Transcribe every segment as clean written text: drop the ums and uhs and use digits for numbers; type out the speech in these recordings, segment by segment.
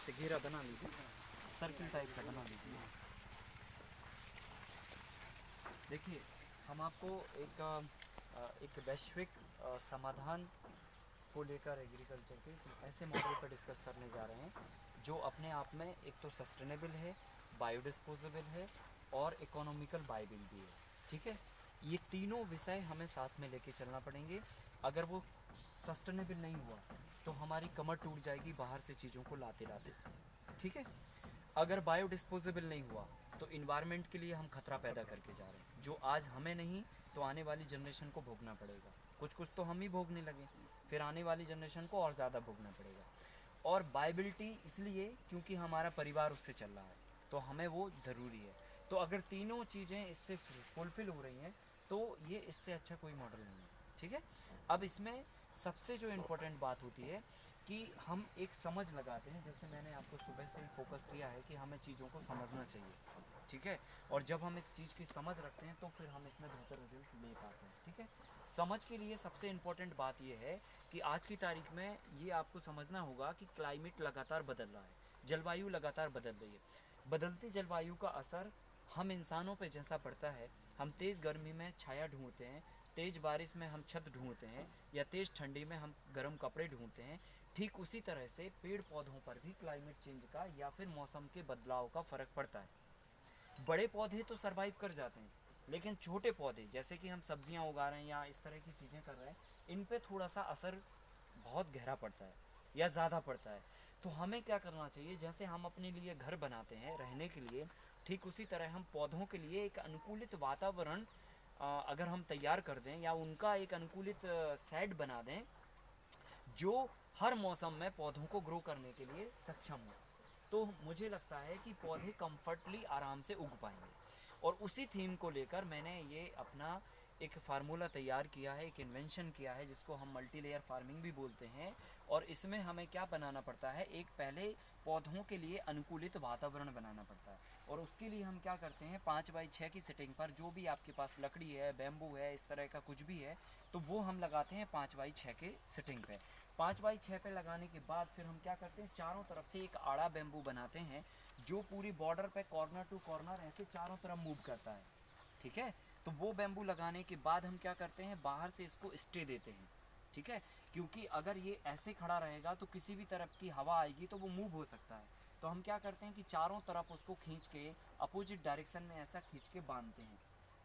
ऐसे घेरा बना लीजिए, सर्किल टाइप का बना लीजिए। देखिए, हम आपको एक वैश्विक समाधान को लेकर एग्रीकल्चर के ऐसे मॉडल पर डिस्कस करने जा रहे हैं जो अपने आप में एक तो सस्टेनेबल है, बायोडिस्पोजेबल है और इकोनॉमिकल वायबल भी है। ठीक है, ये तीनों विषय हमें साथ में लेके चलना पड़ेंगे। अगर वो सस्टेनेबल नहीं हुआ तो हमारी कमर टूट जाएगी बाहर से चीज़ों को लाते लाते। ठीक है, अगर बायोडिस्पोजेबल नहीं हुआ तो इन्वायरमेंट के लिए हम खतरा पैदा करके जा रहे हैं, जो आज हमें नहीं तो आने वाली जनरेशन को भोगना पड़ेगा। कुछ कुछ तो हम ही भोगने लगे, फिर आने वाली जनरेशन को और ज़्यादा भोगना पड़ेगा। और बाइबिलिटी इसलिए क्योंकि हमारा परिवार उससे चल रहा है, तो हमें वो ज़रूरी है। तो अगर तीनों चीज़ें इससे फुलफ़िल हो रही हैं तो ये इससे अच्छा कोई मॉडल नहीं है। ठीक है, अब इसमें सबसे जो इम्पोर्टेंट बात होती है कि हम एक समझ लगाते हैं, जैसे मैंने आपको सुबह से ही फोकस किया है कि हमें चीज़ों को समझना चाहिए। ठीक है, और जब हम इस चीज़ की समझ रखते हैं तो फिर हम इसमें बेहतर रिजल्ट ले पाते हैं। ठीक है, समझ के लिए सबसे इम्पोर्टेंट बात यह है कि आज की तारीख में ये आपको समझना होगा कि क्लाइमेट लगातार बदल रहा है, जलवायु लगातार बदल रही है। बदलती जलवायु का असर हम इंसानों पे जैसा पड़ता है, हम तेज़ गर्मी में छाया ढूंढते हैं, तेज़ बारिश में हम छत ढूंढते हैं, या तेज़ ठंडी में हम गर्म कपड़े ढूंढते हैं, ठीक उसी तरह से पेड़ पौधों पर भी क्लाइमेट चेंज का या फिर मौसम के बदलाव का फ़र्क पड़ता है। बड़े पौधे तो सरवाइव कर जाते हैं, लेकिन छोटे पौधे जैसे कि हम सब्जियां उगा रहे हैं या इस तरह की चीज़ें कर रहे हैं, इन पे थोड़ा सा असर बहुत गहरा पड़ता है या ज़्यादा पड़ता है। तो हमें क्या करना चाहिए, जैसे हम अपने लिए घर बनाते हैं रहने के लिए, ठीक उसी तरह हम पौधों के लिए एक अनुकूलित वातावरण अगर हम तैयार कर दें या उनका एक अनुकूलित सेट बना दें जो हर मौसम में पौधों को ग्रो करने के लिए सक्षम हो, तो मुझे लगता है कि पौधे कंफर्टली आराम से उग पाएंगे। और उसी थीम को लेकर मैंने ये अपना एक फार्मूला तैयार किया है, एक इन्वेंशन किया है जिसको हम मल्टी लेयर फार्मिंग भी बोलते हैं। और इसमें हमें क्या बनाना पड़ता है, एक पहले पौधों के लिए अनुकूलित वातावरण बनाना पड़ता है। और उसके लिए हम क्या करते हैं, 5x6 की सेटिंग पर जो भी आपके पास लकड़ी है, बैम्बू है, इस तरह का कुछ भी है, तो वो हम लगाते हैं 5x6 के सेटिंग पे। 5x6 पे लगाने के बाद फिर हम क्या करते हैं, चारों तरफ से एक आड़ा बैम्बू बनाते हैं जो पूरी बॉर्डर पे कॉर्नर टू कॉर्नर ऐसे चारों तरफ मूव करता है। ठीक है, तो वो बैम्बू लगाने के बाद हम क्या करते हैं, बाहर से इसको स्टे देते हैं। ठीक है, क्योंकि अगर ये ऐसे खड़ा रहेगा तो किसी भी तरफ की हवा आएगी तो वो मूव हो सकता है। तो हम क्या करते हैं कि चारों तरफ उसको खींच के अपोजिट डायरेक्शन में ऐसा खींच के बांधते हैं।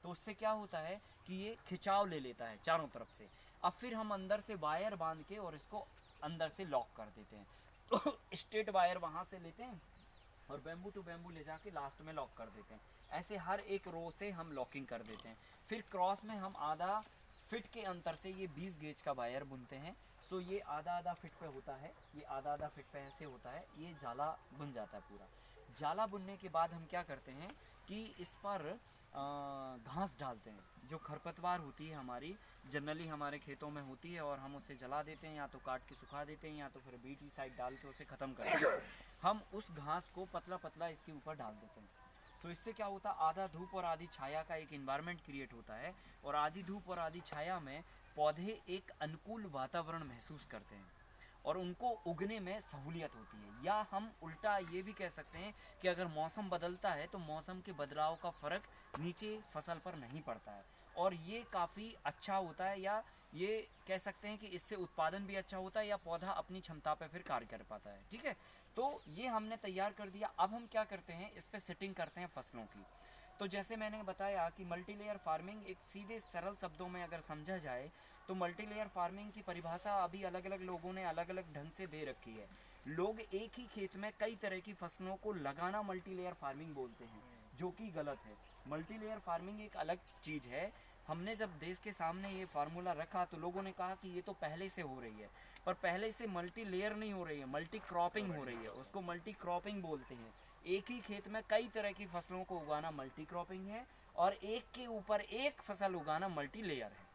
तो उससे क्या होता है कि ये खिंचाव ले लेता है चारों तरफ से। अब फिर हम अंदर से वायर बांध के और इसको अंदर से लॉक कर देते हैं। तो स्ट्रेट वायर वहाँ से लेते हैं और बैम्बू टू बैम्बू ले जाके लास्ट में लॉक कर देते हैं। ऐसे हर एक रो से हम लॉकिंग कर देते हैं। फिर क्रॉस में हम आधा फिट के अंतर से ये 20 गेज का वायर बुनते हैं। सो ये आधा आधा फिट पे होता है, ये आधा आधा फिट पे ऐसे होता है, ये जाला बुन जाता है पूरा। जाला बुनने के बाद हम क्या करते हैं कि इस पर घास डालते हैं, जो खरपतवार होती है हमारी, जनरली हमारे खेतों में होती है, और हम उसे जला देते हैं, या तो काट के सुखा देते हैं या तो फिर बीटी साइड डाल के उसे ख़त्म कर देते हैं। हम उस घास को पतला पतला इसके ऊपर डाल देते हैं। सो इससे क्या होता है, आधा धूप और आधी छाया का एक इन्वायरमेंट क्रिएट होता है, और आधी धूप और आधी छाया में पौधे एक अनुकूल वातावरण महसूस करते हैं और उनको उगने में सहूलियत होती है। या हम उल्टा ये भी कह सकते हैं कि अगर मौसम बदलता है तो मौसम के बदलाव का फ़र्क नीचे फसल पर नहीं पड़ता है, और ये काफ़ी अच्छा होता है, या ये कह सकते हैं कि इससे उत्पादन भी अच्छा होता है, या पौधा अपनी क्षमता पर फिर कार्य कर पाता है। ठीक है, तो ये हमने तैयार कर दिया। अब हम क्या करते हैं, इस पर सेटिंग करते हैं फसलों की। तो जैसे मैंने बताया कि मल्टी लेयर फार्मिंग एक सीधे सरल शब्दों में अगर समझा जाए तो मल्टी लेयर फार्मिंग की परिभाषा अभी अलग अलग लोगों ने अलग अलग ढंग से दे रखी है। लोग एक ही खेत में कई तरह की फसलों को लगाना मल्टी लेयर फार्मिंग बोलते हैं, जो कि गलत है। मल्टी लेयर फार्मिंग एक अलग चीज़ है। हमने जब देश के सामने ये फार्मूला रखा तो लोगों ने कहा कि ये तो पहले से हो रही है, पर पहले से मल्टी लेयर नहीं हो रही है, मल्टी क्रॉपिंग हो रही है। उसको मल्टी क्रॉपिंग बोलते हैं। एक ही खेत में कई तरह की फसलों को उगाना मल्टी क्रॉपिंग है, और एक के ऊपर एक फसल उगाना मल्टी लेयर है।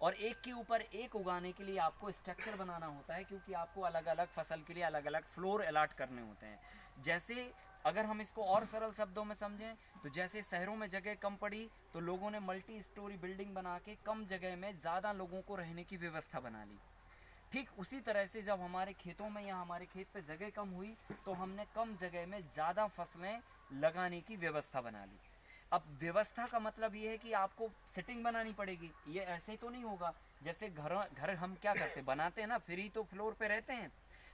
और एक के ऊपर एक उगाने के लिए आपको स्ट्रक्चर बनाना होता है, क्योंकि आपको अलग अलग फसल के लिए अलग अलग फ्लोर अलाट करने होते हैं। जैसे अगर हम इसको और सरल शब्दों में समझें तो जैसे शहरों में जगह कम पड़ी तो लोगों ने मल्टी स्टोरी बिल्डिंग बना के कम जगह में ज़्यादा लोगों को रहने की व्यवस्था बना ली। ठीक उसी तरह से जब हमारे खेतों में या हमारे खेत पे जगह कम हुई तो हमने कम जगह में ज़्यादा फसलें लगाने की व्यवस्था बना ली। अब व्यवस्था का मतलब ये है कि आपको सेटिंग बनानी पड़ेगी, ये ऐसे ही तो नहीं होगा। जैसे घर घर हम क्या करते बनाते हैं ना, फ्री तो फ्लोर पे रहते हैं,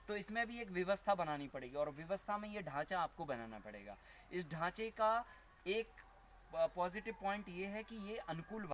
तो इसमें भी एक व्यवस्था बनानी पड़ेगी और व्यवस्था में ये ढांचा आपको बनाना पड़ेगा। इस ढांचे का एक पॉजिटिव पॉइंट ये है कि ये अनुकूल